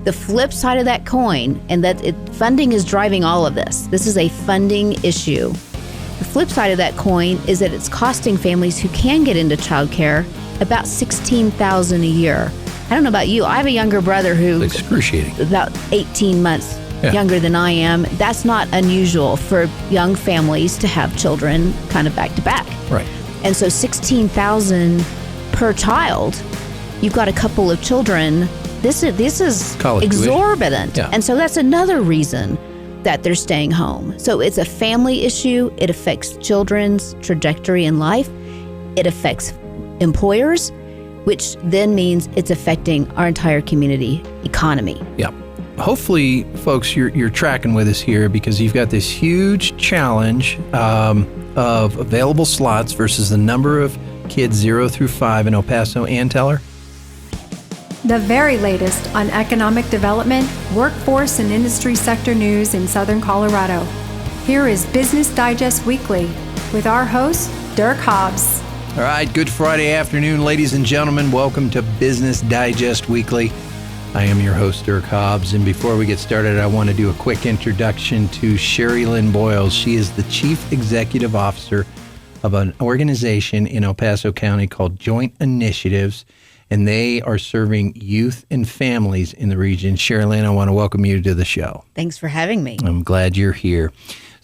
The flip side of that coin, and funding is driving all of this. This is a funding issue. The flip side of that coin is that it's costing families who can get into childcare about $16,000 a year. I don't know about you. I have a younger brother who it's excruciating. About 18 months younger than I am. That's not unusual for young families to have children kind of back to back. Right. And so $16,000 per child. You've got a couple of children. This is college exorbitant. Yeah. And so that's another reason that they're staying home. So it's a family issue. It affects children's trajectory in life. It affects employers, which then means it's affecting our entire community economy. Yeah. Hopefully, folks, you're tracking with us here, because you've got this huge challenge of available slots versus the number of kids 0 through 5 in El Paso. Ann Teller? The very latest on economic development, workforce, and industry sector news in Southern Colorado. Here is Business Digest Weekly with our host, Dirk Hobbs. All right, good Friday afternoon, ladies and gentlemen. Welcome to Business Digest Weekly. I am your host, Dirk Hobbs, and before we get started, I want to do a quick introduction to SherryLynn Boyles. She is the Chief Executive Officer of an organization in El Paso County called Joint Initiatives, and they are serving youth and families in the region. SherryLynn, I want to welcome you to the show. Thanks for having me. I'm glad you're here.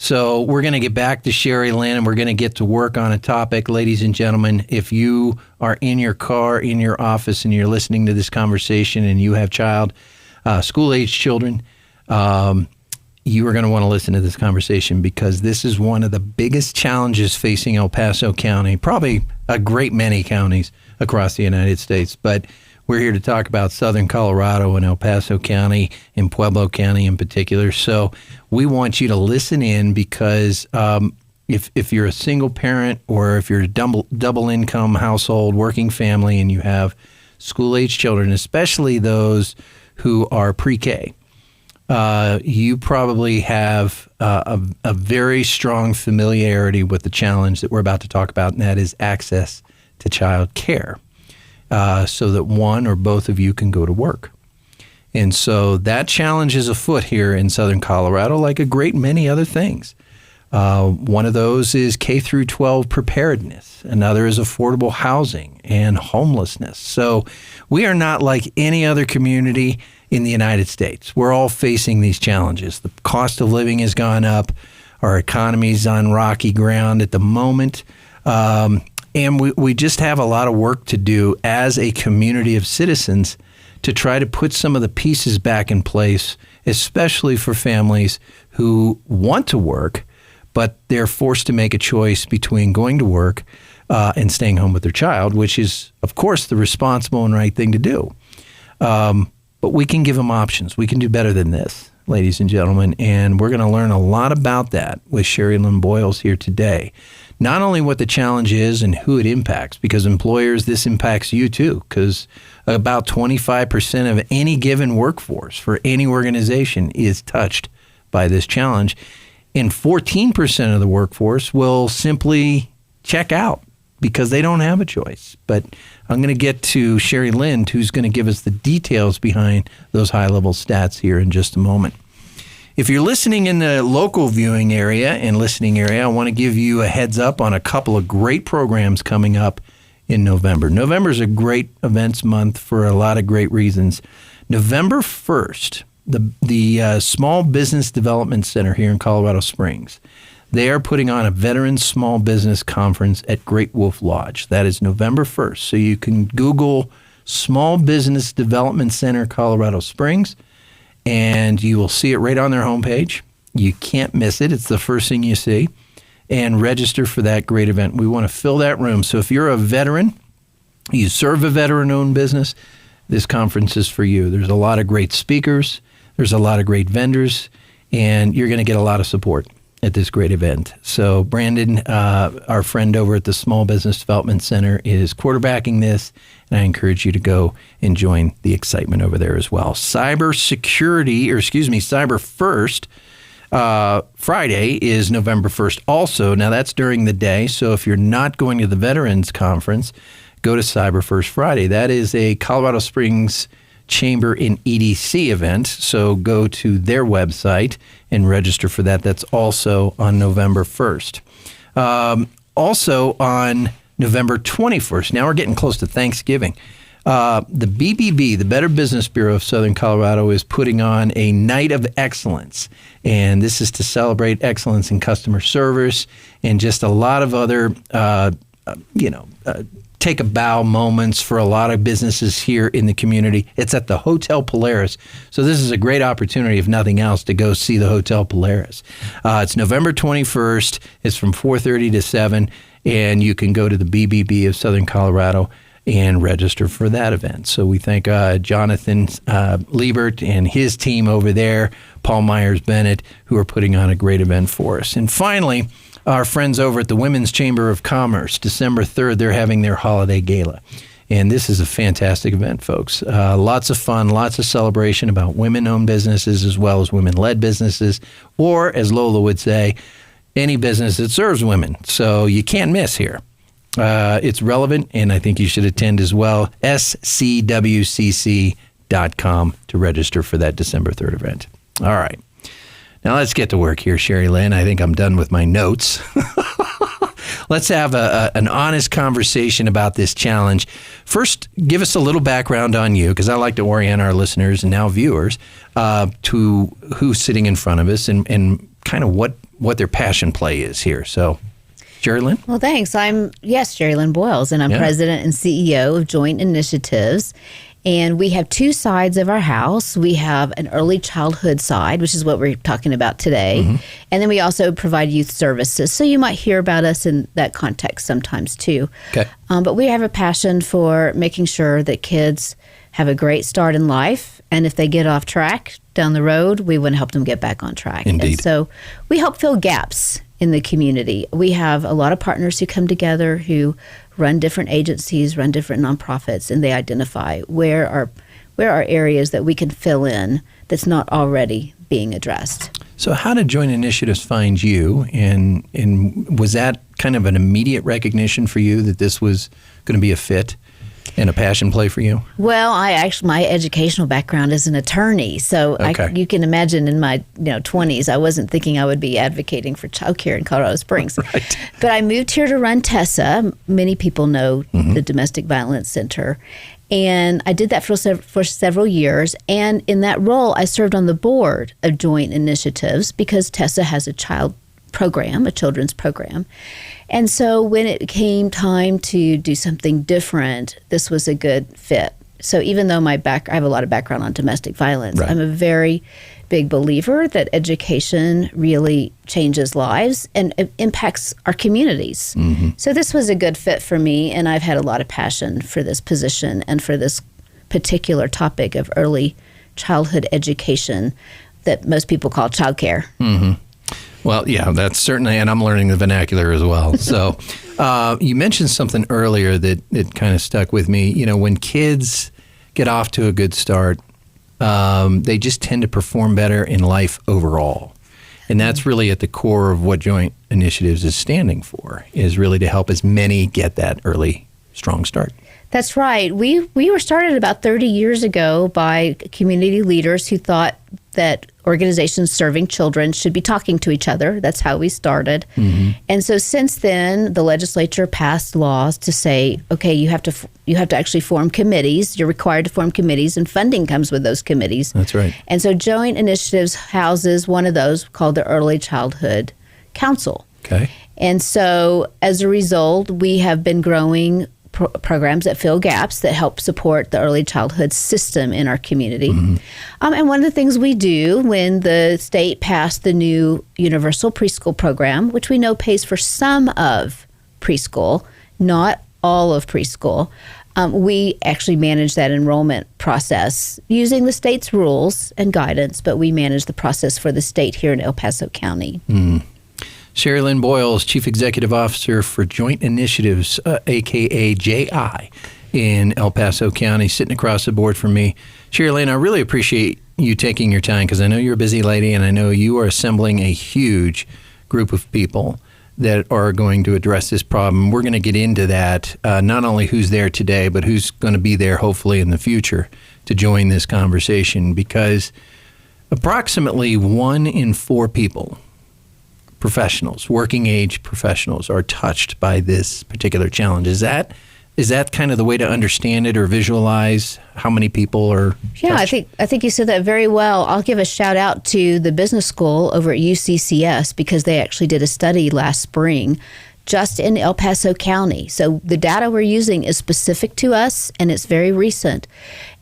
So we're going to get back to SherryLynn, and we're going to get to work on a topic. Ladies and gentlemen, if you are in your car, in your office, and you're listening to this conversation and you have school-age children, you are going to want to listen to this conversation, because this is one of the biggest challenges facing El Paso County, probably a great many counties across the United States. But we're here to talk about Southern Colorado and El Paso County and Pueblo County in particular. So we want you to listen in, because if you're a single parent, or if you're a double income household, working family, and you have school-age children, especially those who are pre-K, you probably have a very strong familiarity with the challenge that we're about to talk about, and that is access to child care. So that one or both of you can go to work. And so that challenge is afoot here in Southern Colorado, like a great many other things. One of those is K through 12 preparedness. Another is affordable housing and homelessness. So we are not like any other community in the United States. We're all facing these challenges. The cost of living has gone up. Our economy's on rocky ground at the moment. And we just have a lot of work to do as a community of citizens to try to put some of the pieces back in place, especially for families who want to work, but they're forced to make a choice between going to work and staying home with their child, which is, of course, the responsible and right thing to do. But we can give them options. We can do better than this, ladies and gentlemen, and we're going to learn a lot about that with SherryLynn Boyles here today. Not only what the challenge is and who it impacts, because employers, this impacts you too, because about 25% of any given workforce for any organization is touched by this challenge. And 14% of the workforce will simply check out because they don't have a choice. But I'm going to get to SherryLynn, who's going to give us the details behind those high-level stats here in just a moment. If you're listening in the local viewing area and listening area, I want to give you a heads up on a couple of great programs coming up in November. November is a great events month for a lot of great reasons. November 1st, the Small Business Development Center here in Colorado Springs, they are putting on a Veterans Small Business Conference at Great Wolf Lodge. That is November 1st. So you can Google Small Business Development Center Colorado Springs, and you will see it right on their homepage. You can't miss it. It's the first thing you see. And register for that great event. We want to fill that room. So if you're a veteran, you serve a veteran-owned business, this conference is for you. There's a lot of great speakers. There's a lot of great vendors. And you're going to get a lot of support at this great event. So Brandon, our friend over at the Small Business Development Center, is quarterbacking this, and I encourage you to go and join the excitement over there as well. Cyber First Friday is November 1st also. Now that's during the day, so if you're not going to the Veterans Conference, go to Cyber First Friday. That is a Colorado Springs Chamber in EDC event. So go to their website and register for that. That's also on November 1st. Also on November 21st, now we're getting close to Thanksgiving, the BBB, the Better Business Bureau of Southern Colorado, is putting on a Night of Excellence. And this is to celebrate excellence in customer service and just a lot of other, take a bow moments for a lot of businesses here in the community. It's at the Hotel Polaris. So this is a great opportunity, if nothing else, to go see the Hotel Polaris. It's November 21st. It's from 4:30 to 7. And you can go to the BBB of Southern Colorado and register for that event. So we thank Jonathan Liebert and his team over there, Paul Myers-Bennett, who are putting on a great event for us. And finally, our friends over at the Women's Chamber of Commerce, December 3rd, they're having their holiday gala. And this is a fantastic event, folks. Lots of fun, lots of celebration about women-owned businesses as well as women-led businesses, or as Lola would say, any business that serves women. So you can't miss here. It's relevant, and I think you should attend as well. scwcc.com to register for that December 3rd event. All right. Now let's get to work here, SherryLynn. I think I'm done with my notes. Let's have an honest conversation about this challenge. First, give us a little background on you, because I like to orient our listeners and now viewers to who's sitting in front of us and kind of what their passion play is here. So, SherryLynn? Well, thanks. I'm SherryLynn Boyles, and I'm president and CEO of Joint Initiatives. And we have two sides of our house. We have an early childhood side, which is what we're talking about today. Mm-hmm. And then we also provide youth services. So you might hear about us in that context sometimes too. Okay. But we have a passion for making sure that kids have a great start in life. And if they get off track down the road, we want to help them get back on track. Indeed. And so we help fill gaps in the community. We have a lot of partners who come together who run different agencies, run different nonprofits, and they identify where are areas that we can fill in that's not already being addressed. So how did Joint Initiatives find you? And was that kind of an immediate recognition for you that this was going to be a fit and a passion play for you? Well, my educational background is an attorney, so okay. You can imagine in my 20s, I wasn't thinking I would be advocating for childcare in Colorado Springs. Right. But I moved here to run TESSA. Many people know the Domestic Violence Center. And I did that for several years. And in that role, I served on the board of Joint Initiatives because TESSA has a children's program. And so when it came time to do something different, this was a good fit. So even though I have a lot of background on domestic violence, right. I'm a very big believer that education really changes lives and it impacts our communities. Mm-hmm. So this was a good fit for me, and I've had a lot of passion for this position and for this particular topic of early childhood education that most people call childcare. Mm-hmm. Well, yeah, that's certainly, and I'm learning the vernacular as well. So you mentioned something earlier that it kind of stuck with me. When kids get off to a good start, they just tend to perform better in life overall. And that's really at the core of what Joint Initiatives is standing for, is really to help as many get that early, strong start. That's right. We were started about 30 years ago by community leaders who thought that organizations serving children should be talking to each other. That's how we started. Mm-hmm. And so since then, the legislature passed laws to say, okay, you have to actually form committees. You're required to form committees, and funding comes with those committees. That's right. And so Joint Initiatives houses one of those called the Early Childhood Council. Okay. And so as a result, we have been growing programs that fill gaps that help support the early childhood system in our community. Mm-hmm. And one of the things we do when the state passed the new universal preschool program, which we know pays for some of preschool, not all of preschool, we actually manage that enrollment process using the state's rules and guidance, but we manage the process for the state here in El Paso County. Mm. SherryLynn Boyles, Chief Executive Officer for Joint Initiatives, a.k.a. JI, in El Paso County, sitting across the board from me. SherryLynn, I really appreciate you taking your time because I know you're a busy lady and I know you are assembling a huge group of people that are going to address this problem. We're going to get into that, not only who's there today, but who's going to be there hopefully in the future to join this conversation, because approximately 1 in 4 people, professionals, working age professionals, are touched by this particular challenge. Is that kind of the way to understand it or visualize how many people are touched? I think you said that very well. I'll give a shout out to the business school over at UCCS, because they actually did a study last spring just in El Paso County. So the data we're using is specific to us, and it's very recent.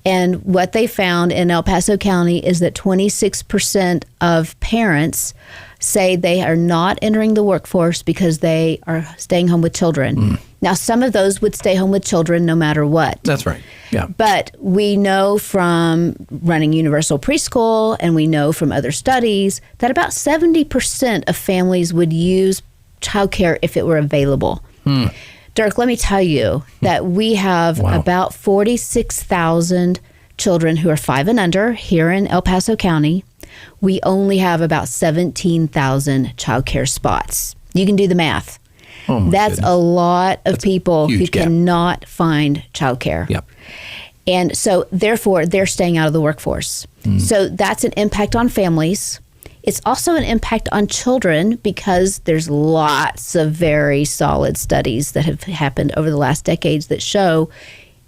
And what they found in El Paso County is that 26% of parents say they are not entering the workforce because they are staying home with children. Now, some of those would stay home with children no matter what. That's right. Yeah. But we know from running universal preschool, and we know from other studies, that about 70% of families would use childcare if it were available. Dirk, let me tell you that we have about 46,000 children who are 5 and under here in El Paso County. We only have about 17,000 childcare spots. You can do the math. That's a lot of people who cannot find childcare. Yep. And so, therefore, they're staying out of the workforce. So that's an impact on families. It's also an impact on children, because there's lots of very solid studies that have happened over the last decades that show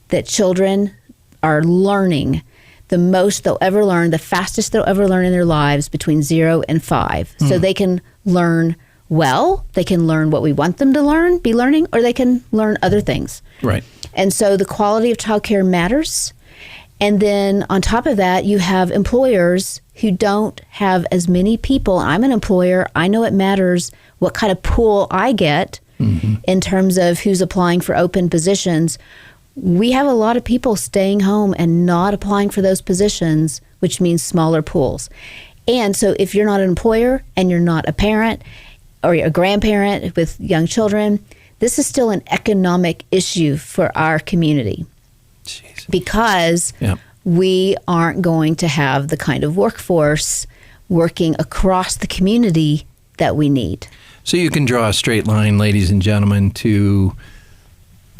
that children are learning the most they'll ever learn, the fastest they'll ever learn in their lives, between 0 and 5. So they can learn well, they can learn what we want them to be learning, or they can learn other things. Right. And so the quality of childcare matters. And then on top of that, you have employers who don't have as many people. I'm an employer. I know it matters what kind of pool I get in terms of who's applying for open positions. We have a lot of people staying home and not applying for those positions, which means smaller pools. And so if you're not an employer and you're not a parent or a grandparent with young children, this is still an economic issue for our community. Because we aren't going to have the kind of workforce working across the community that we need. So you can draw a straight line, ladies and gentlemen, to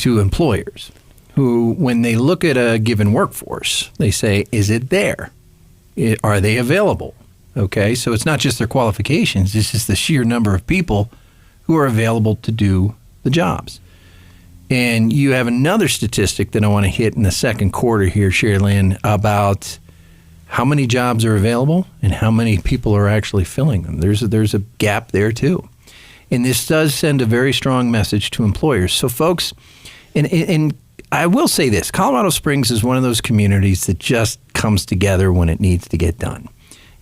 employers who, when they look at a given workforce, they say, is it there? Are they available? Okay, so it's not just their qualifications, it's just the sheer number of people who are available to do the jobs. And you have another statistic that I want to hit in the second quarter here, SherryLynn, about how many jobs are available and how many people are actually filling them. There's a gap there too. And this does send a very strong message to employers. So folks, and I will say this, Colorado Springs is one of those communities that just comes together when it needs to get done.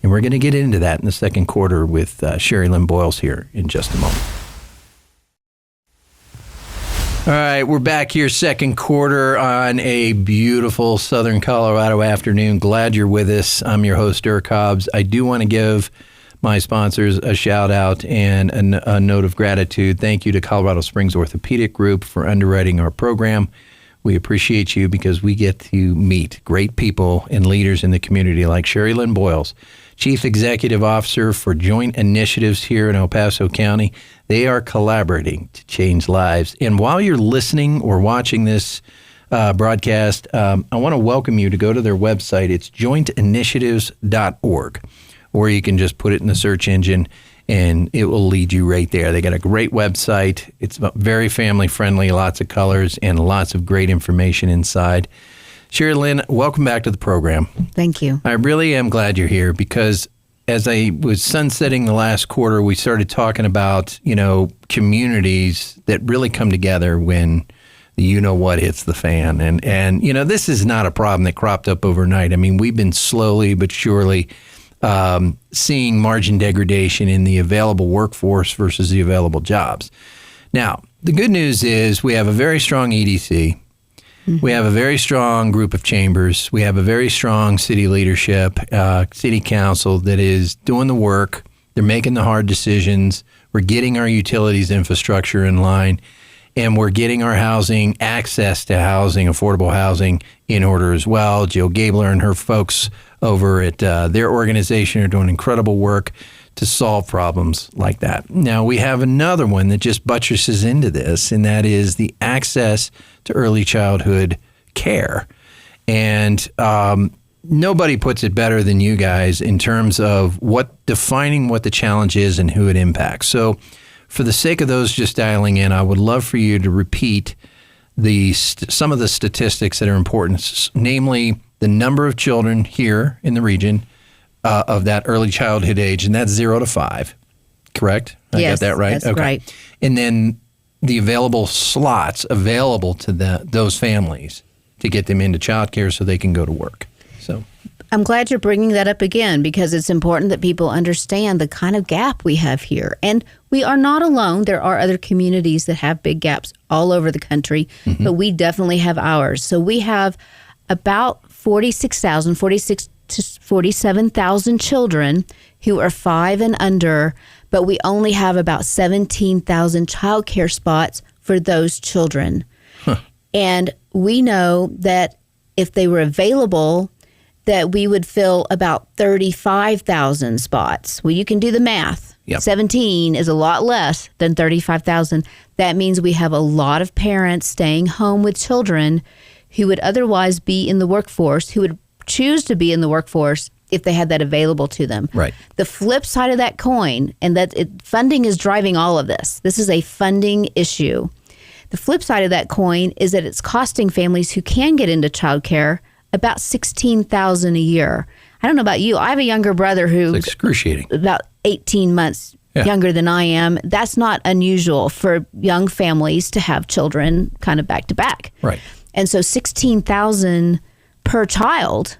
And we're going to get into that in the second quarter with SherryLynn Boyles here in just a moment. All right, we're back here second quarter on a beautiful Southern Colorado afternoon. Glad you're with us. I'm your host, Dirk Hobbs. I do want to give my sponsors a shout out and a note of gratitude. Thank you to Colorado Springs Orthopedic Group for underwriting our program. We appreciate you because we get to meet great people and leaders in the community like SherryLynn Boyles, Chief Executive Officer for Joint Initiatives here in El Paso County. They are collaborating to change lives. And while you're listening or watching this broadcast, I want to welcome you to go to their website. It's jointinitiatives.org, or you can just put it in the search engine and it will lead you right there. They got a great website. It's very family friendly, lots of colors and lots of great information inside. SherryLynn, welcome back to the program. Thank you. I really am glad you're here because as I was sunsetting the last quarter, we started talking about, communities that really come together when the you-know-what hits the fan. And this is not a problem that cropped up overnight. I mean, we've been slowly but surely seeing margin degradation in the available workforce versus the available jobs. Now, the good news is we have a very strong EDC. We have a very strong group of chambers. We have a very strong city leadership, city council that is doing the work. They're making the hard decisions. We're getting our utilities infrastructure in line, and we're getting our housing, access to housing, affordable housing in order as well. Jill Gabler and her folks over at their organization are doing incredible work to solve problems like that. Now, we have another one that just buttresses into this, and that is the access to early childhood care. And nobody puts it better than you guys in terms of defining what the challenge is and who it impacts. So for the sake of those just dialing in, I would love for you to repeat some of the statistics that are important, namely the number of children here in the region of that early childhood age, and that's 0 to 5, correct? I Yes, got that right? that's okay. right. And then the available slots available to those families to get them into childcare so they can go to work. So I'm glad you're bringing that up again, because it's important that people understand the kind of gap we have here. And we are not alone. There are other communities that have big gaps all over the country, but we definitely have ours. So we have about 46 to 47,000 children who are 5 and under, but we only have about 17,000 childcare spots for those children. And we know that if they were available, that we would fill about 35,000 spots. Well, you can do the math. Yep. 17 is a lot less than 35,000. That means we have a lot of parents staying home with children who would otherwise be in the workforce, who would choose to be in the workforce if they had that available to them. Right. The flip side of that coin, and funding is driving all of this. This is a funding issue. The flip side of that coin is that it's costing families who can get into childcare about $16,000 a year. I don't know about you. I have a younger brother who's excruciating. about 18 months younger than I am. That's not unusual for young families to have children kind of back to back. Right. And so $16,000 per child,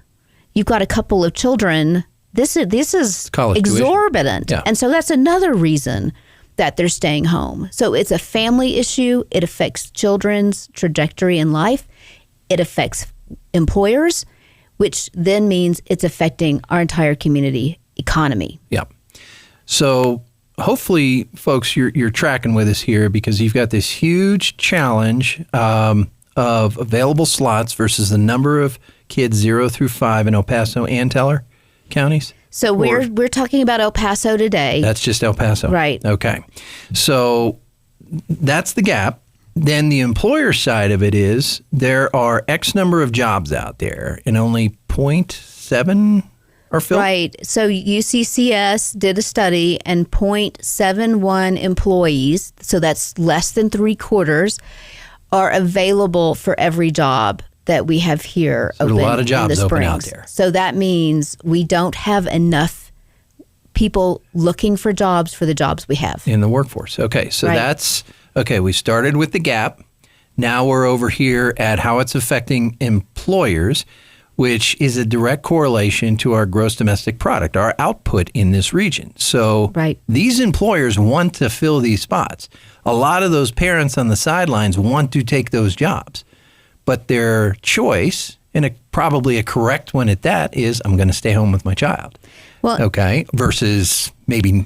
you've got a couple of children. This is college exorbitant. Yeah. And so that's another reason that they're staying home. So it's a family issue. It affects children's trajectory in life. It affects employers, which then means it's affecting our entire community economy. Yeah. So hopefully, folks, you're tracking with us here, because you've got this huge challenge of available slots versus the number of kids 0 through 5 in El Paso and Teller counties. So we're talking about El Paso today. That's just El Paso. Right. Okay. So that's the gap. Then the employer side of it is there are X number of jobs out there and only 0.7 are filled. Right. So UCCS did a study, and 0.71 employees, so that's less than 3/4, are available for every job that we have here. So open a lot of jobs in the open out Springs. there. So that means we don't have enough people looking for jobs for the jobs we have. In the workforce. Okay. So Right. we started with the gap. Now we're over here at how it's affecting employers, which is a direct correlation to our gross domestic product, our output in this region. So these employers want to fill these spots. A lot of those parents on the sidelines want to take those jobs, but their choice, and probably a correct one at that, is I'm going to stay home with my child. Well, okay, versus maybe,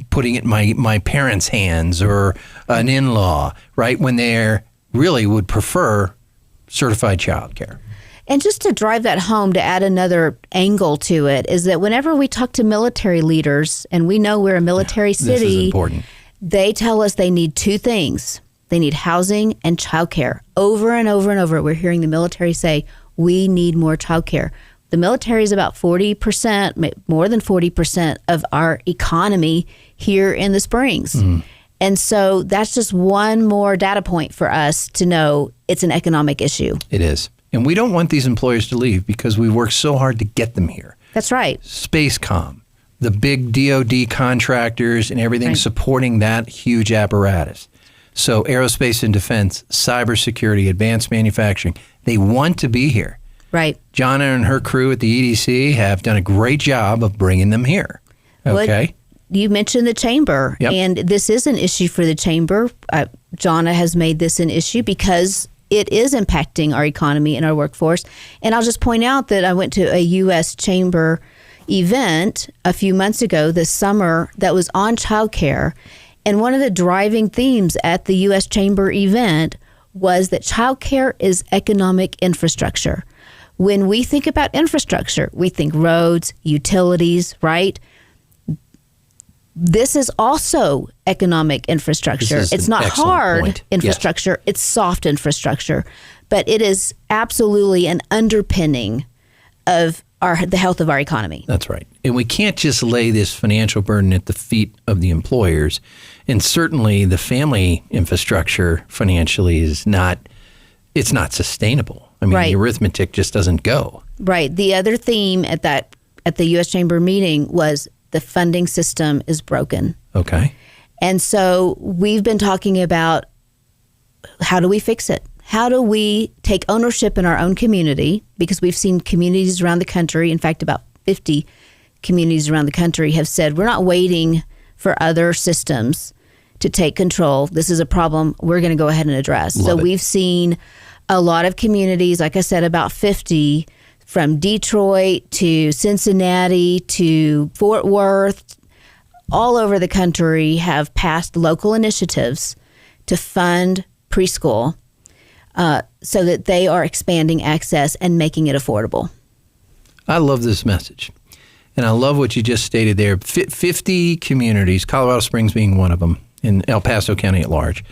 putting it in my parents' hands or an in-law, right, when they really would prefer certified childcare. And just to drive that home, to add another angle to it, is that whenever we talk to military leaders, and we know we're a military city, this is important. They tell us they need two things. They need housing and childcare. Over and over and over, we're hearing the military say, we need more childcare. The military is about 40%, more than 40% of our economy here in the Springs. Mm. And so that's just one more data point for us to know it's an economic issue. It is. And we don't want these employers to leave because we worked so hard to get them here. That's right. Spacecom, the big DOD contractors and everything supporting that huge apparatus. So aerospace and defense, cybersecurity, advanced manufacturing, they want to be here. Right. Jonna and her crew at the EDC have done a great job of bringing them here. Okay. You mentioned the chamber, and this is an issue for the chamber. Jonna has made this an issue because it is impacting our economy and our workforce. And I'll just point out that I went to a U.S. Chamber event a few months ago this summer that was on childcare. And one of the driving themes at the U.S. Chamber event was that childcare is economic infrastructure. When we think about infrastructure, we think roads, utilities, right? This is also economic infrastructure. It's not hard infrastructure. Yes. It's soft infrastructure, but it is absolutely an underpinning of the health of our economy. That's right. And we can't just lay this financial burden at the feet of the employers. And certainly the family infrastructure financially is not sustainable. I mean, the arithmetic just doesn't go. Right. The other theme at the U.S. Chamber meeting was the funding system is broken. Okay. And so we've been talking about how do we fix it? How do we take ownership in our own community? Because we've seen communities around the country, in fact, about 50 communities around the country have said, we're not waiting for other systems to take control. This is a problem we're going to go ahead and address. We've seen a lot of communities, like I said, about 50, from Detroit to Cincinnati to Fort Worth, all over the country have passed local initiatives to fund preschool so that they are expanding access and making it affordable. I love this message. And I love what you just stated there. 50 communities, Colorado Springs being one of them, in El Paso County at large,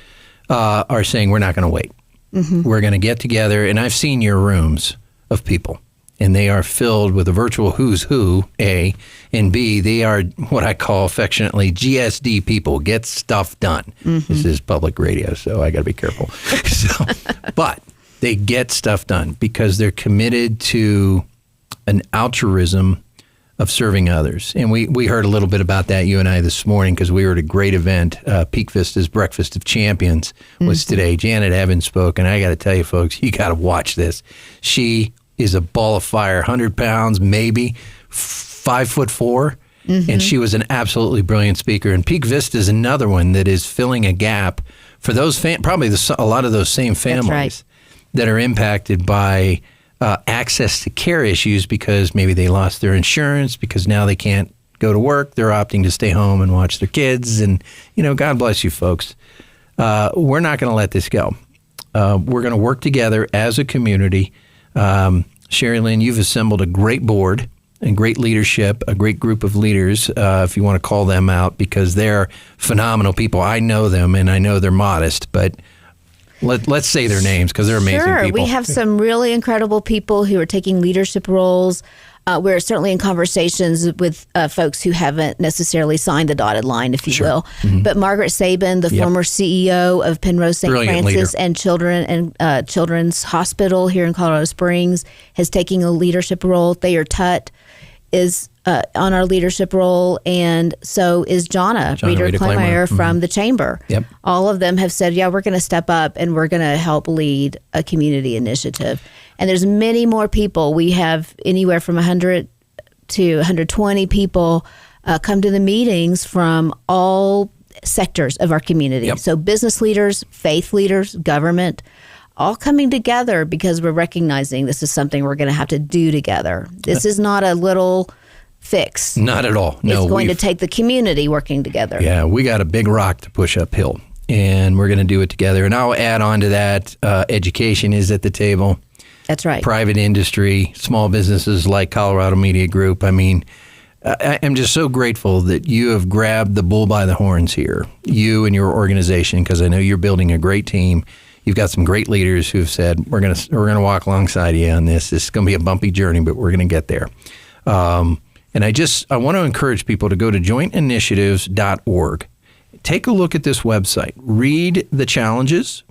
are saying we're not going to wait. Mm-hmm. We're going to get together. And I've seen your rooms of people. And they are filled with a virtual who's who, A, and B, they are what I call affectionately GSD people, get stuff done. Mm-hmm. This is public radio, so I got to be careful. But they get stuff done because they're committed to an altruism of serving others. And we heard a little bit about that, you and I, this morning, because we were at a great event. Peak Vista's Breakfast of Champions was today. Janet Evans spoke, and I got to tell you, folks, you got to watch this. She is a ball of fire, 100 pounds, maybe 5'4", and she was an absolutely brilliant speaker. And Peak Vista is another one that is filling a gap for those probably a lot of those same families that are impacted by access to care issues because maybe they lost their insurance, because now they can't go to work. They're opting to stay home and watch their kids. And, God bless you folks. We're not going to let this go. We're going to work together as a community. SherryLynn, you've assembled a great board and great leadership, a great group of leaders, if you want to call them out, because they're phenomenal people. I know them, and I know they're modest, but let's say their names because they're amazing people. Sure, we have some really incredible people who are taking leadership roles. We're certainly in conversations with folks who haven't necessarily signed the dotted line, if you will. Mm-hmm. But Margaret Sabin, the former CEO of Penrose St. Francis and Children's Hospital here in Colorado Springs, has taken a leadership role. Thayer Tutt is on our leadership role, and so is Jonna Reeder-Kleinmeyer from the Chamber. Yep. All of them have said, we're going to step up and we're going to help lead a community initiative. And there's many more people. We have anywhere from 100 to 120 people come to the meetings from all sectors of our community. Yep. So business leaders, faith leaders, government, all coming together because we're recognizing this is something we're going to have to do together. This is not a little fix. Not at all. No, it's going to take the community working together. Yeah, we got a big rock to push uphill, and we're going to do it together. And I'll add on to that, education is at the table. That's right. Private industry, small businesses like Colorado Media Group. I mean, I'm just so grateful that you have grabbed the bull by the horns here, you and your organization, because I know you're building a great team. You've got some great leaders who have said, we're gonna walk alongside you on this. This is going to be a bumpy journey, but we're going to get there. And I want to encourage people to go to jointinitiatives.org. Take a look at this website. Read the challenges,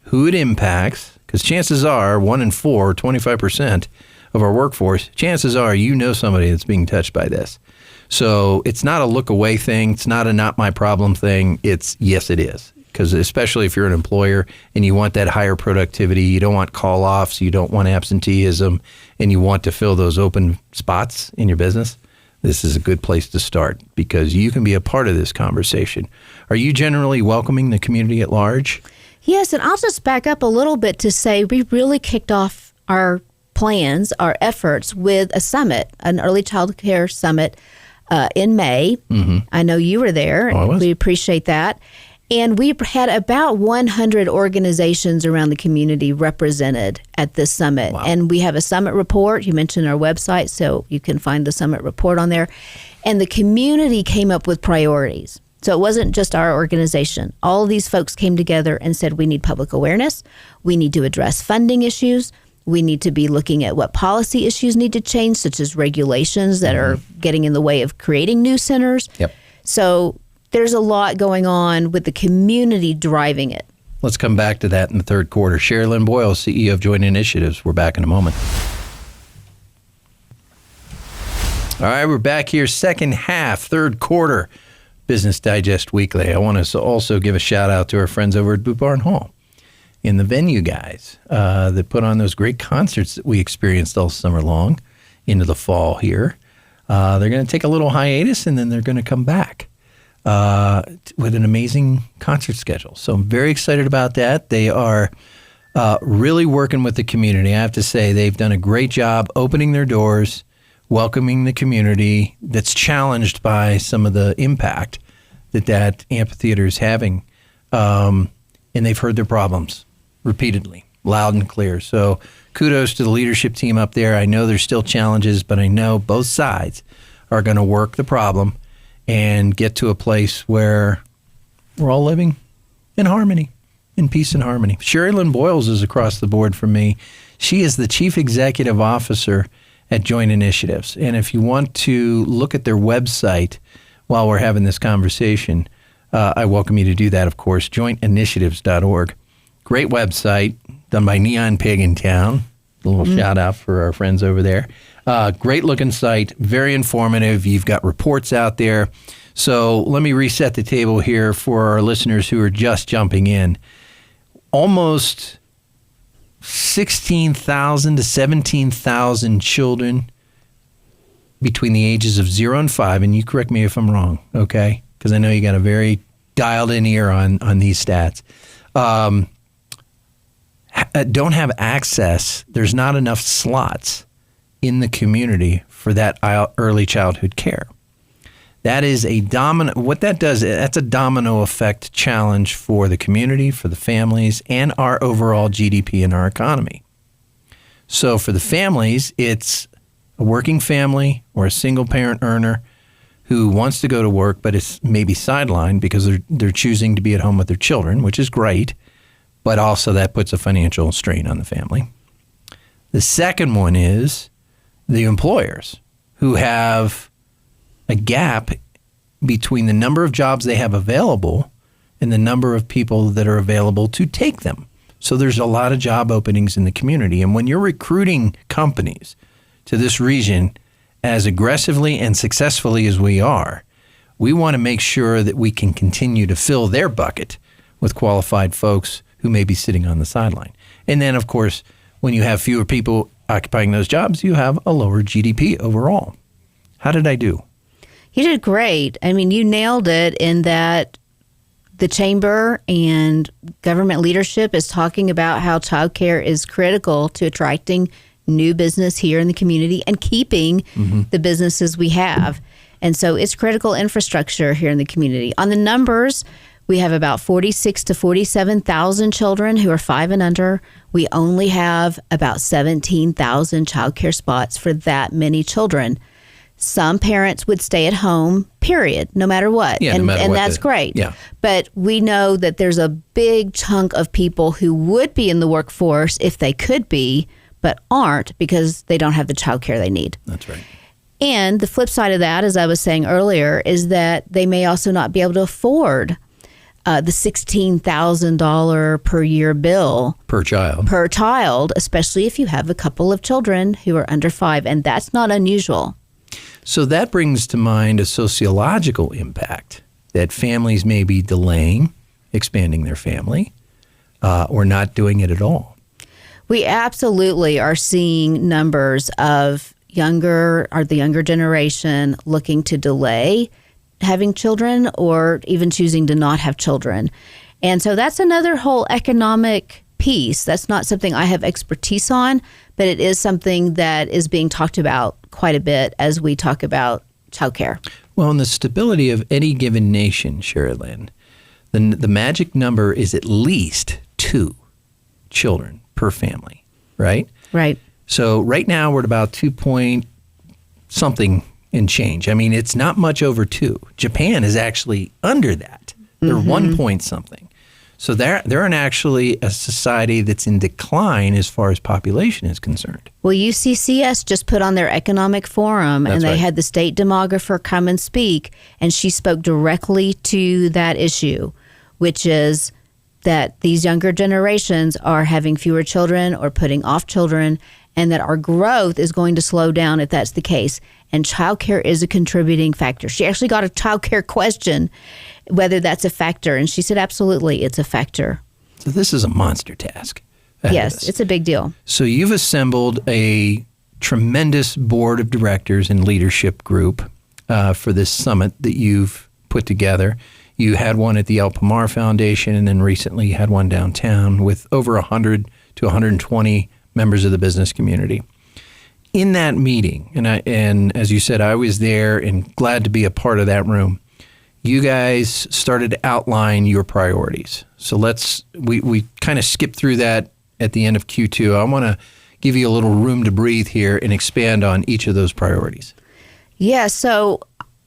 who it impacts, because chances are 1 in 4, 25% of our workforce, chances are somebody that's being touched by this. So it's not a look away thing. It's not a not my problem thing. It's yes, it is. Because especially if you're an employer and you want that higher productivity, you don't want call-offs, you don't want absenteeism, and you want to fill those open spots in your business, this is a good place to start because you can be a part of this conversation. Are you generally welcoming the community at large? Yes, and I'll just back up a little bit to say we really kicked off our plans, our efforts with a summit, an early child care summit in May. Mm-hmm. I know you were there, and we appreciate that. And we had about 100 organizations around the community represented at this summit. Wow. And we have a summit report. You mentioned our website, so you can find the summit report on there. And the community came up with priorities. So it wasn't just our organization. All of these folks came together and said, we need public awareness. We need to address funding issues. We need to be looking at what policy issues need to change, such as regulations that are getting in the way of creating new centers. Yep. So there's a lot going on with the community driving it. Let's come back to that in the third quarter. SherryLynn Boyles, CEO of Joint Initiatives. We're back in a moment. All right, we're back here, second half, third quarter, Business Digest Weekly. I want to also give a shout out to our friends over at Boot Barn Hall and the venue guys that put on those great concerts that we experienced all summer long into the fall here. They're going to take a little hiatus, and then they're going to come back with an amazing concert schedule. So I'm very excited about that. They are really working with the community. I have to say, they've done a great job opening their doors, welcoming the community that's challenged by some of the impact that amphitheater is having. And they've heard their problems repeatedly, loud and clear. So kudos to the leadership team up there. I know there's still challenges, but I know both sides are going to work the problem and get to a place where we're all living in harmony, in peace and harmony. SherryLynn Boyles is across the board from me. She is the Chief Executive Officer at Joint Initiatives. And if you want to look at their website while we're having this conversation, I welcome you to do that, of course, jointinitiatives.org. Great website done by Neon Pig in Town. A little shout out for our friends over there. Great looking site, very informative. You've got reports out there. So let me reset the table here for our listeners who are just jumping in. Almost 16,000 to 17,000 children between the ages of 0 and 5, and you correct me if I'm wrong, okay? Because I know you got a very dialed in ear on these stats. Don't have access. There's not enough slots in the community for that early childhood care. That is a domino. What that does, that's a domino effect challenge for the community, for the families, and our overall GDP and our economy. So for the families, it's a working family or a single parent earner who wants to go to work, but is maybe sidelined because they're choosing to be at home with their children, which is great, but also that puts a financial strain on the family. The second one is the employers who have a gap between the number of jobs they have available and the number of people that are available to take them. So there's a lot of job openings in the community. And when you're recruiting companies to this region as aggressively and successfully as we are, we want to make sure that we can continue to fill their bucket with qualified folks who may be sitting on the sideline. And then, of course, when you have fewer people occupying those jobs, you have a lower GDP overall. How did I do? You did great. I mean, you nailed it in that the chamber and government leadership is talking about how childcare is critical to attracting new business here in the community and keeping the businesses we have. And so it's critical infrastructure here in the community. On the numbers, we have about 46 to 47,000 children who are 5 and under. We only have about 17,000 childcare spots for that many children. Some parents would stay at home, period, no matter what. Yeah, and no matter and what that's great. Yeah. But we know that there's a big chunk of people who would be in the workforce if they could be, but aren't because they don't have the childcare they need. That's right. And the flip side of that, as I was saying earlier, is that they may also not be able to afford the $16,000 per year bill Per child, especially if you have a couple of children who are under 5, and that's not unusual. So that brings to mind a sociological impact that families may be delaying expanding their family or not doing it at all. We absolutely are seeing numbers of the younger generation looking to delay having children or even choosing to not have children. And so that's another whole economic piece. That's not something I have expertise on, but it is something that is being talked about quite a bit as we talk about childcare. Well, in the stability of any given nation, SherryLynn, The magic number is at least 2 children per family, right? Right. So right now we're at about 2 point something and change. I mean, it's not much over 2. Japan is actually under that. They're 1 point something. So they're actually a society that's in decline as far as population is concerned. Well, UCCS just put on their economic forum, and they had the state demographer come and speak, and she spoke directly to that issue, which is that these younger generations are having fewer children or putting off children, and that our growth is going to slow down if that's the case. And childcare is a contributing factor. She actually got a childcare question, whether that's a factor. And she said, absolutely, it's a factor. So this is a monster task. Yes, it's a big deal. So you've assembled a tremendous board of directors and leadership group for this summit that you've put together. You had one at the El Pomar Foundation, and then recently you had one downtown with over 100 to 120 members of the business community. In that meeting, and as you said, I was there and glad to be a part of that room. You guys started to outline your priorities. So we kind of skipped through that at the end of Q2. I want to give you a little room to breathe here and expand on each of those priorities. Yeah, so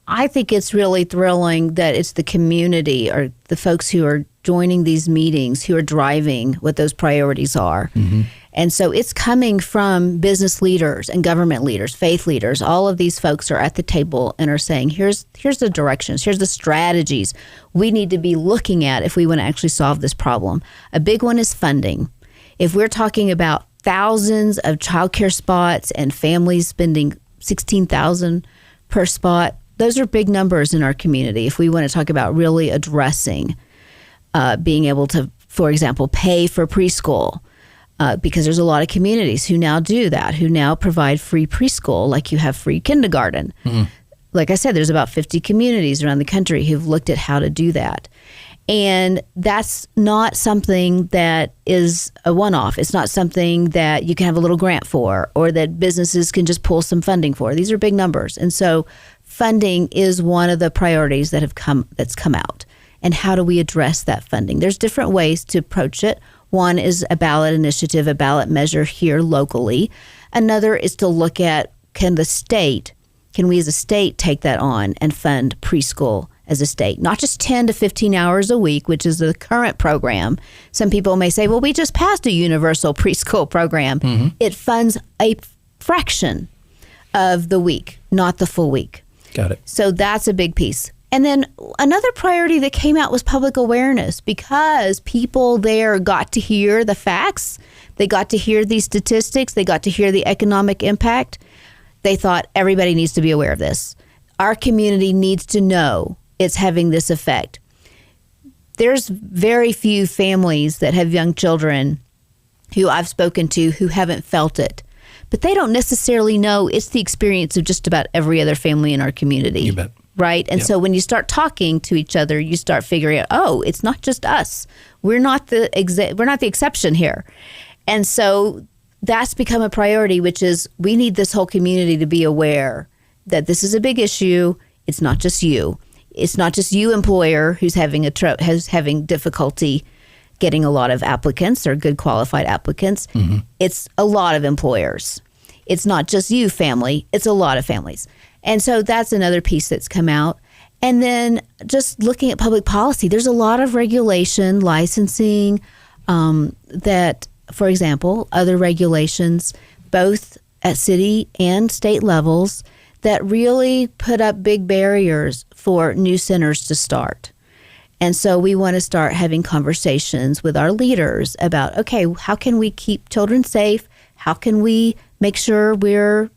I think it's really thrilling that it's the community or the folks who are joining these meetings who are driving what those priorities are. Mm-hmm. And so it's coming from business leaders and government leaders, faith leaders. All of these folks are at the table and are saying, here's the directions, here's the strategies we need to be looking at if we want to actually solve this problem. A big one is funding. If we're talking about thousands of childcare spots and families spending $16,000 per spot, those are big numbers in our community. If we want to talk about really addressing being able to, for example, pay for preschool, because there's a lot of communities who now do that, who now provide free preschool, like you have free kindergarten. Mm-hmm. Like I said, there's about 50 communities around the country who've looked at how to do that. And that's not something that is a one-off. It's not something that you can have a little grant for or that businesses can just pull some funding for. These are big numbers. And so funding is one of the priorities that's come out. And how do we address that funding? There's different ways to approach it. One is a ballot initiative, a ballot measure here locally. Another is to look at, can we as a state take that on and fund preschool as a state? Not just 10 to 15 hours a week, which is the current program. Some people may say, well, we just passed a universal preschool program. Mm-hmm. It funds a fraction of the week, not the full week. Got it. So that's a big piece. And then another priority that came out was public awareness, because people there got to hear the facts. They got to hear these statistics. They got to hear the economic impact. They thought everybody needs to be aware of this. Our community needs to know it's having this effect. There's very few families that have young children who I've spoken to who haven't felt it. But they don't necessarily know it's the experience of just about every other family in our community. You bet. Right? And so when you start talking to each other, you start figuring out, oh, it's not just us. We're not the exception here. And so that's become a priority, which is we need this whole community to be aware that this is a big issue. It's not just you. It's not just you, employer, who's having difficulty getting a lot of applicants or good qualified applicants. Mm-hmm. It's a lot of employers. It's not just you, family. It's a lot of families. And so that's another piece that's come out. And then just looking at public policy, there's a lot of regulation, licensing, that, for example, other regulations, both at city and state levels, that really put up big barriers for new centers to start. And so we want to start having conversations with our leaders about, okay, how can we keep children safe? How can we make sure we're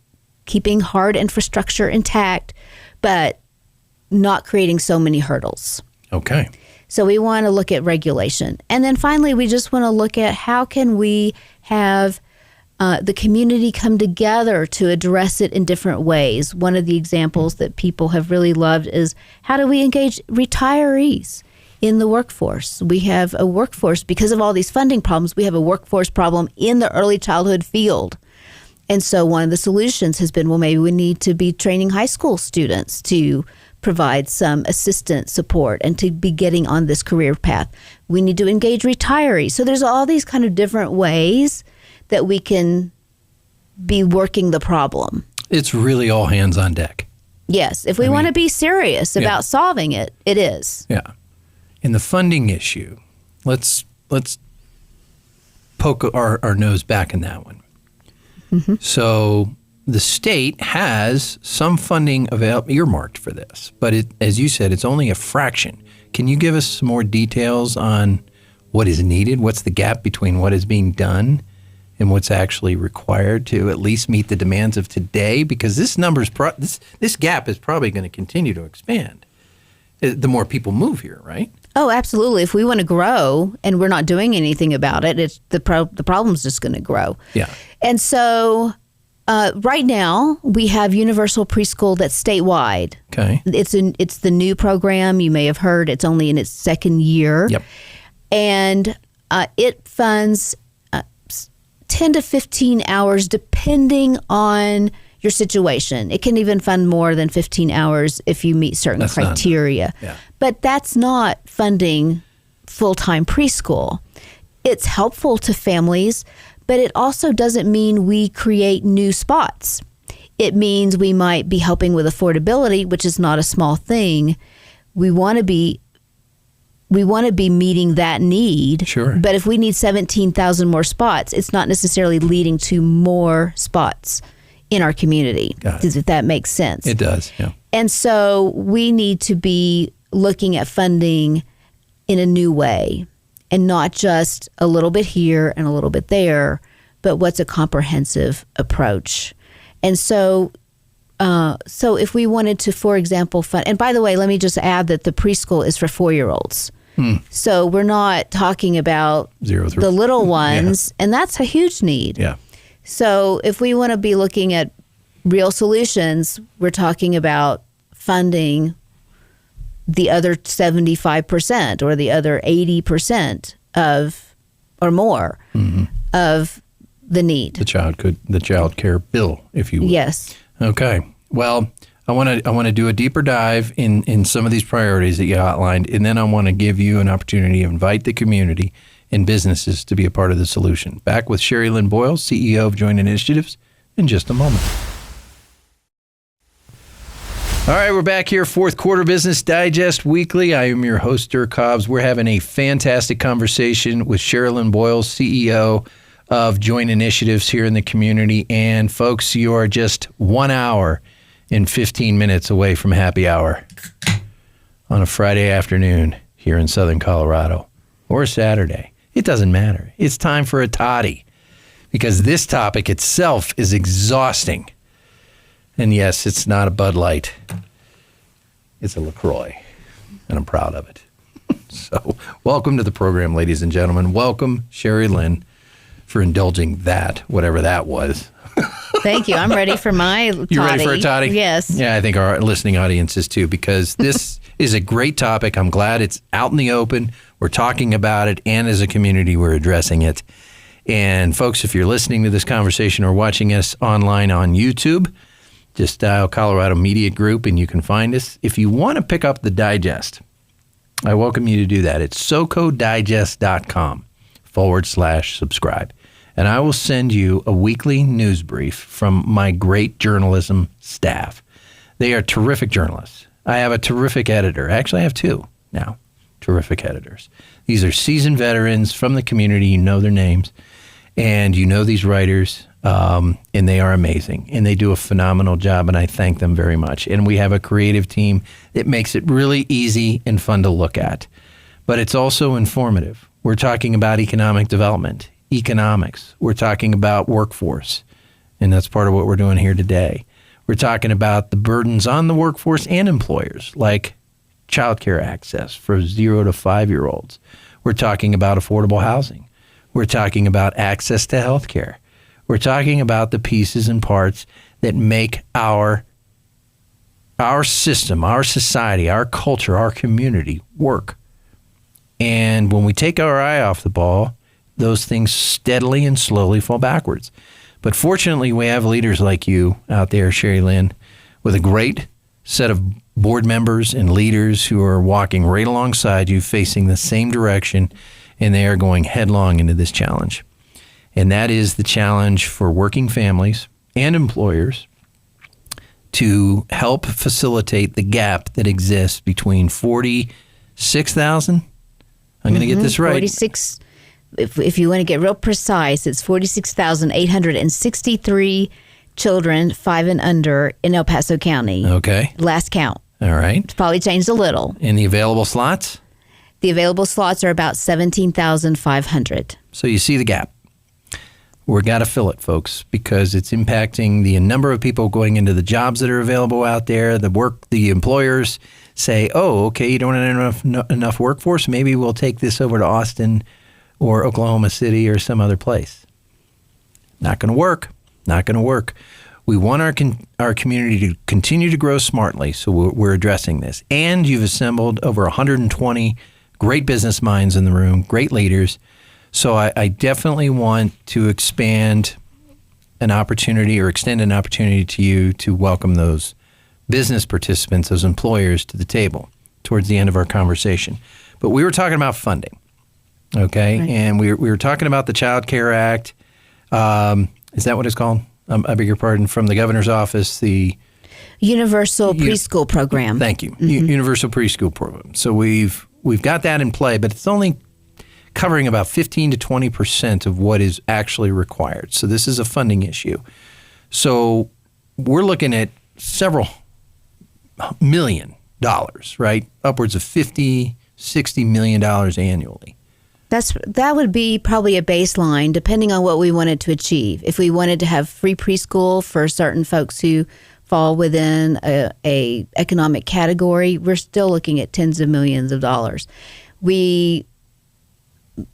keeping hard infrastructure intact, but not creating so many hurdles? Okay. So we want to look at regulation. And then finally, we just want to look at how can we have the community come together to address it in different ways. One of the examples that people have really loved is, how do we engage retirees in the workforce? We have a workforce, because of all these funding problems, we have a workforce problem in the early childhood field. And so one of the solutions has been, well, maybe we need to be training high school students to provide some assistance support and to be getting on this career path. We need to engage retirees. So there's all these kind of different ways that we can be working the problem. It's really all hands on deck. Yes. If we want to be serious about solving it, it is. Yeah. In the funding issue, let's poke our nose back in that one. Mm-hmm. So the state has some funding earmarked for this, but as you said, it's only a fraction. Can you give us some more details on what is needed? What's the gap between what is being done and what's actually required to at least meet the demands of today? Because this number's this gap is probably going to continue to expand the more people move here, right? Oh, absolutely. If we want to grow and we're not doing anything about it, it's the problem's just going to grow. Yeah. And so right now we have universal preschool that's statewide. Okay. It's the new program. You may have heard it's only in its second year. Yep. And it funds 10 to 15 hours depending on your situation. It can even fund more than 15 hours if you meet certain criteria. But that's not funding full-time preschool. It's helpful to families, but it also doesn't mean we create new spots. It means we might be helping with affordability, which is not a small thing. We want to be meeting that need. Sure. But if we need 17,000 more spots, it's not necessarily leading to more spots in our community, if that makes sense. It does, yeah. And so we need to be looking at funding in a new way and not just a little bit here and a little bit there, but what's a comprehensive approach. And so if we wanted to, for example, fund, and by the way, let me just add that the preschool is for 4-year-olds. So we're not talking about the little ones, and that's a huge need. Yeah. So if we want to be looking at real solutions, we're talking about funding the other 75% or the other 80% of or more of the need. The child care bill, if you will. Yes. Okay. Well, I want to do a deeper dive in some of these priorities that you outlined, and then I want to give you an opportunity to invite the community and businesses to be a part of the solution. Back with SherryLynn Boyles, CEO of Joint Initiatives, in just a moment. All right, we're back here, fourth quarter Business Digest Weekly. I am your host, Dirk Hobbs. We're having a fantastic conversation with SherryLynn Boyles, CEO of Joint Initiatives here in the community. And folks, you are just 1 hour and 15 minutes away from happy hour on a Friday afternoon here in Southern Colorado, or Saturday. It doesn't matter. It's time for a toddy, because this topic itself is exhausting. And yes, it's not a Bud Light. It's a LaCroix, and I'm proud of it. So welcome to the program, ladies and gentlemen. Welcome, SherryLynn, for indulging that, whatever that was. Thank you. I'm ready for my toddy. You ready for a toddy? Yes. Yeah, I think our listening audience is too, because this is a great topic. I'm glad it's out in the open. We're talking about it, and as a community, we're addressing it. And folks, if you're listening to this conversation or watching us online on YouTube, just dial Colorado Media Group and you can find us. If you want to pick up the digest, I welcome you to do that. It's socodigest.com/subscribe. And I will send you a weekly news brief from my great journalism staff. They are terrific journalists. I have a terrific editor. Actually, I have two now. Terrific editors. These are seasoned veterans from the community. You know their names, and you know these writers, and they are amazing, and they do a phenomenal job, and I thank them very much. And we have a creative team that makes it really easy and fun to look at, but it's also informative. We're talking about economic development, economics. We're talking about workforce, and that's part of what we're doing here today. We're talking about the burdens on the workforce and employers, like childcare access for 0 to 5-year-olds. We're talking about affordable housing. We're talking about access to health care. We're talking about the pieces and parts that make our system, our society, our culture, our community work. And when we take our eye off the ball, those things steadily and slowly fall backwards. But fortunately, we have leaders like you out there, SherryLynn, with a great set of board members and leaders who are walking right alongside you, facing the same direction, and they are going headlong into this challenge. And that is the challenge for working families and employers to help facilitate the gap that exists between 46,000. I'm going to get this right. 46. If you want to get real precise, it's 46,863 children 5 and under in El Paso County. Okay. Last count. All right. It's probably changed a little. And the available slots? The available slots are about 17,500. So you see the gap. We've got to fill it, folks, because it's impacting the number of people going into the jobs that are available out there. The employers say, oh, okay, you don't have enough workforce. Maybe we'll take this over to Austin or Oklahoma City or some other place. Not going to work. Not going to work. We want our community to continue to grow smartly, so we're addressing this. And you've assembled over 120 great business minds in the room, great leaders. So I definitely want to expand an opportunity or extend an opportunity to you to welcome those business participants, those employers to the table towards the end of our conversation. But we were talking about funding, okay? Right. And we were talking about the Childcare Act. Is that what it's called? I beg your pardon, from the governor's office, the Universal Preschool Program. Thank you. Mm-hmm. Universal Preschool Program. So we've got that in play, but it's only covering about 15 to 20% of what is actually required. So this is a funding issue. So we're looking at several $1 million, right? Upwards of $50, $60 million annually. That would be probably a baseline, depending on what we wanted to achieve. If we wanted to have free preschool for certain folks who fall within a economic category, we're still looking at tens of millions of dollars.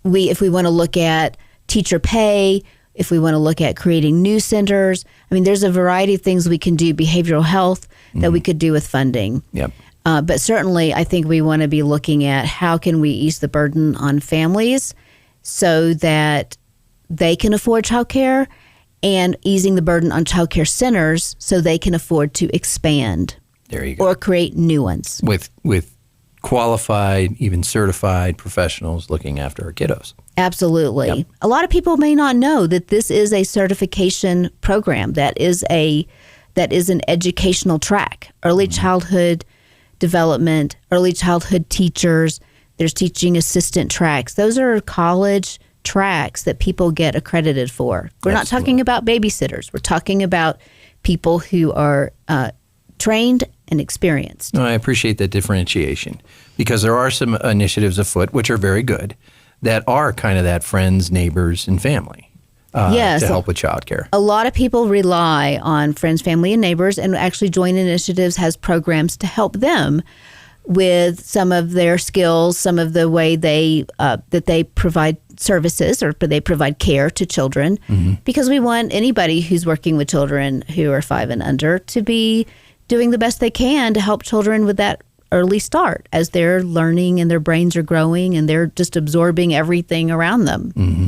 If we want to look at teacher pay, if we want to look at creating new centers, I mean, there's a variety of things we can do, behavioral health, that we could do with funding. Yep. But certainly, I think we want to be looking at how can we ease the burden on families so that they can afford childcare, and easing the burden on childcare centers so they can afford to expand. There you go. Or create new ones. With qualified, even certified professionals looking after our kiddos. Absolutely. Yep. A lot of people may not know that this is a certification program. That is an educational track. Early childhood development, early childhood teachers, there's teaching assistant tracks. Those are college tracks that people get accredited for. We're not talking about babysitters. We're talking about people who are trained and experienced. No, I appreciate that differentiation, because there are some initiatives afoot, which are very good, that are kind of that friends, neighbors, and family yes, to help with childcare. A lot of people rely on friends, family, and neighbors, and actually Joint Initiatives has programs to help them with some of their skills, some of the way that they provide services, or they provide care to children, because we want anybody who's working with children who are 5 and under to be doing the best they can to help children with that early start as they're learning and their brains are growing and they're just absorbing everything around them. Mm-hmm.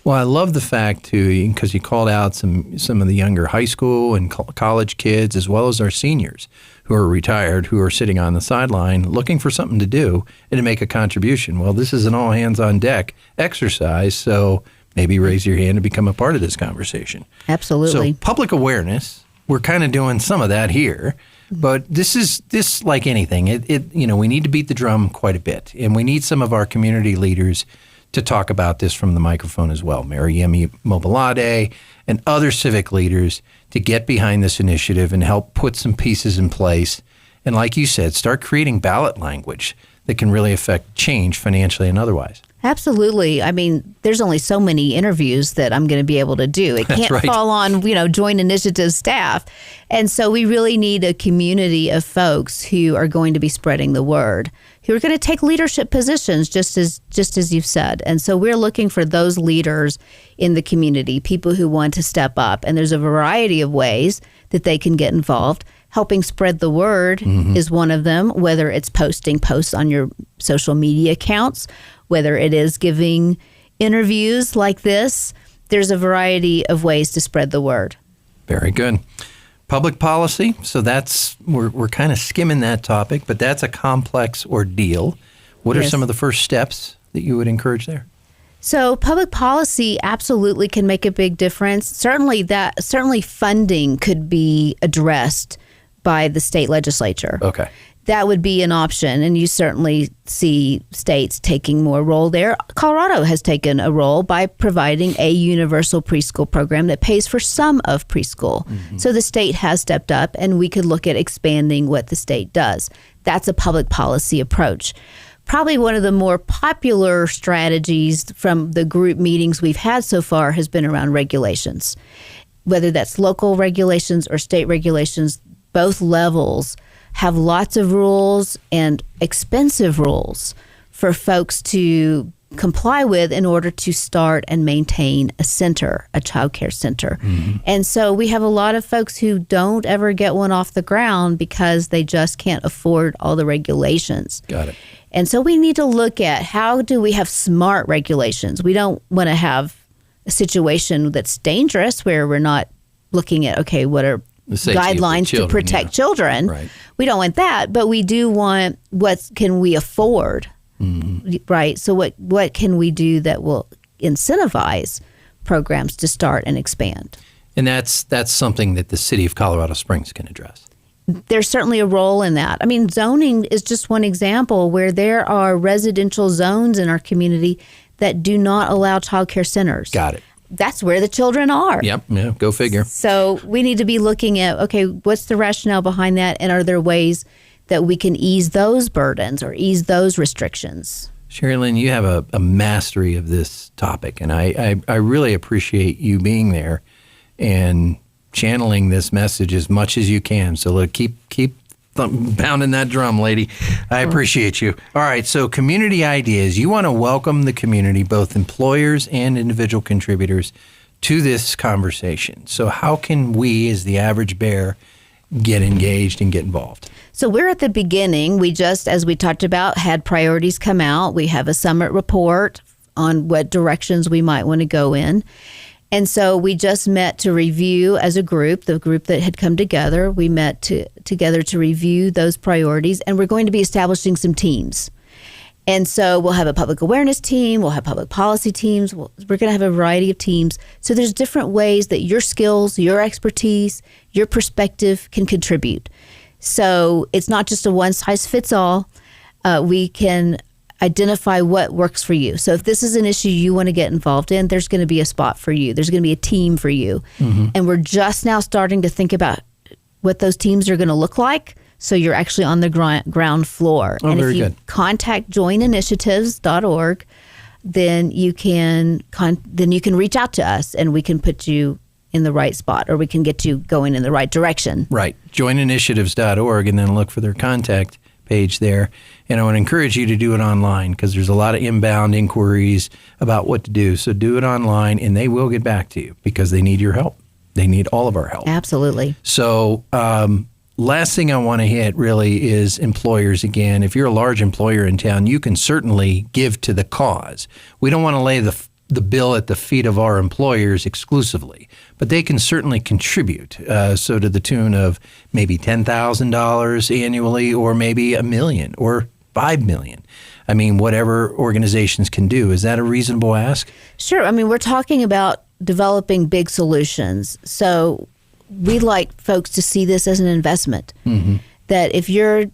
Well, I love the fact, too, because you called out some of the younger high school and college kids, as well as our seniors who are retired, who are sitting on the sideline looking for something to do and to make a contribution. Well, this is an all-hands-on-deck exercise, so maybe raise your hand to become a part of this conversation. Absolutely. So public awareness, we're kind of doing some of that here, but this like anything, we need to beat the drum quite a bit, and we need some of our community leaders to talk about this from the microphone as well. Mariemi Mobilade and other civic leaders to get behind this initiative and help put some pieces in place. And like you said, start creating ballot language that can really affect change financially and otherwise. Absolutely. I mean, there's only so many interviews that I'm going to be able to do. It can't fall on, Joint Initiative staff. And so we really need a community of folks who are going to be spreading the word, who are going to take leadership positions, just as you've said. And so we're looking for those leaders in the community, people who want to step up. And there's a variety of ways that they can get involved. Helping spread the word is one of them, whether it's posting posts on your social media accounts, whether it is giving interviews like this. There's a variety of ways to spread the word. Very good. Public policy, so we're kind of skimming that topic, but that's a complex ordeal. What are some of the first steps that you would encourage there? So public policy absolutely can make a big difference. Certainly funding could be addressed by the state legislature. Okay. That would be an option, and you certainly see states taking more role there. Colorado has taken a role by providing a universal preschool program that pays for some of preschool. Mm-hmm. So the state has stepped up, and we could look at expanding what the state does. That's a public policy approach. Probably one of the more popular strategies from the group meetings we've had so far has been around regulations. Whether that's local regulations or state regulations, both levels have lots of rules and expensive rules for folks to comply with in order to start and maintain a center, a child care center. Mm-hmm. And so we have a lot of folks who don't ever get one off the ground because they just can't afford all the regulations. Got it. And so we need to look at how do we have smart regulations. We don't want to have a situation that's dangerous where we're not looking at, okay, what are guidelines to protect children. Right. We don't want that, but we do want what can we afford, right? So what can we do that will incentivize programs to start and expand? And that's something that the city of Colorado Springs can address. There's certainly a role in that. I mean, zoning is just one example where there are residential zones in our community that do not allow child care centers. Got it. That's where the children are. Yep. Yeah. Go figure. So we need to be looking at, okay, what's the rationale behind that? And are there ways that we can ease those burdens or ease those restrictions? SherryLynn, you have a mastery of this topic, and I really appreciate you being there and channeling this message as much as you can. So keep pounding that drum, lady. I appreciate you. All right, so community ideas. You want to welcome the community, both employers and individual contributors, to this conversation. So how can we, as the average bear, get engaged and get involved? So we're at the beginning. We just, as we talked about, had priorities come out. We have a summit report on what directions we might want to go in. And so we just met to review as a group, the group that had come together. We met together to review those priorities, and we're going to be establishing some teams. And so we'll have a public awareness team, we'll have public policy teams, we're going to have a variety of teams. So there's different ways that your skills, your expertise, your perspective can contribute. So it's not just a one-size-fits-all. We can identify what works for you. So if this is an issue you want to get involved in, there's going to be a spot for you. There's going to be a team for you. Mm-hmm. And we're just now starting to think about what those teams are going to look like. So you're actually on the ground floor. Oh, and very if you good. Contact joininitiatives.org, then you can reach out to us and we can put you in the right spot, or we can get you going in the right direction. Right. Joininitiatives.org, and then look for their contact page there. And I want to encourage you to do it online because there's a lot of inbound inquiries about what to do. So do it online, and they will get back to you because they need your help. They need all of our help. Absolutely. So last thing I want to hit really is employers again. If you're a large employer in town, you can certainly give to the cause. We don't want to lay the bill at the feet of our employers exclusively, but they can certainly contribute. So to the tune of maybe $10,000 annually, or maybe $1 million or $5 million. I mean, whatever organizations can do. Is that a reasonable ask? Sure. I mean, we're talking about developing big solutions. So we like folks to see this as an investment. Mm-hmm. That if you're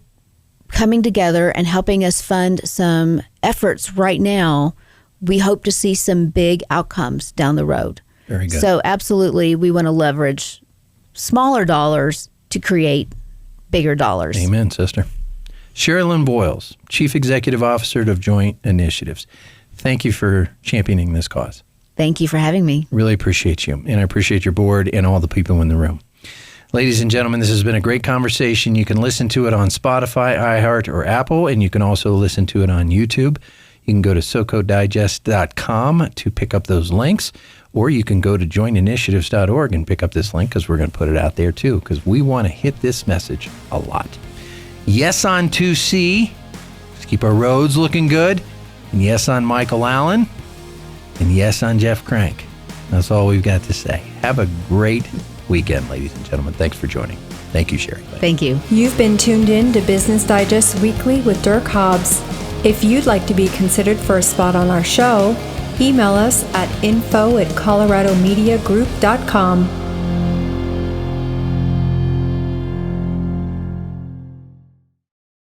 coming together and helping us fund some efforts right now, we hope to see some big outcomes down the road. Very good. So absolutely, we want to leverage smaller dollars to create bigger dollars. Amen, sister. SherryLynn Boyles, Chief Executive Officer of Joint Initiatives. Thank you for championing this cause. Thank you for having me. Really appreciate you, and I appreciate your board and all the people in the room. Ladies and gentlemen, this has been a great conversation. You can listen to it on Spotify, iHeart, or Apple, and you can also listen to it on YouTube. You can go to socodigest.com to pick up those links, or you can go to joininitiatives.org and pick up this link because we're going to put it out there too, because we want to hit this message a lot. Yes on 2C. Let's keep our roads looking good. And yes on Michael Allen. And yes on Jeff Crank. That's all we've got to say. Have a great weekend, ladies and gentlemen. Thanks for joining. Thank you, Sherry. Thank you. You've been tuned in to Business Digest Weekly with Dirk Hobbs. If you'd like to be considered for a spot on our show, email us at info@coloradomediagroup.com.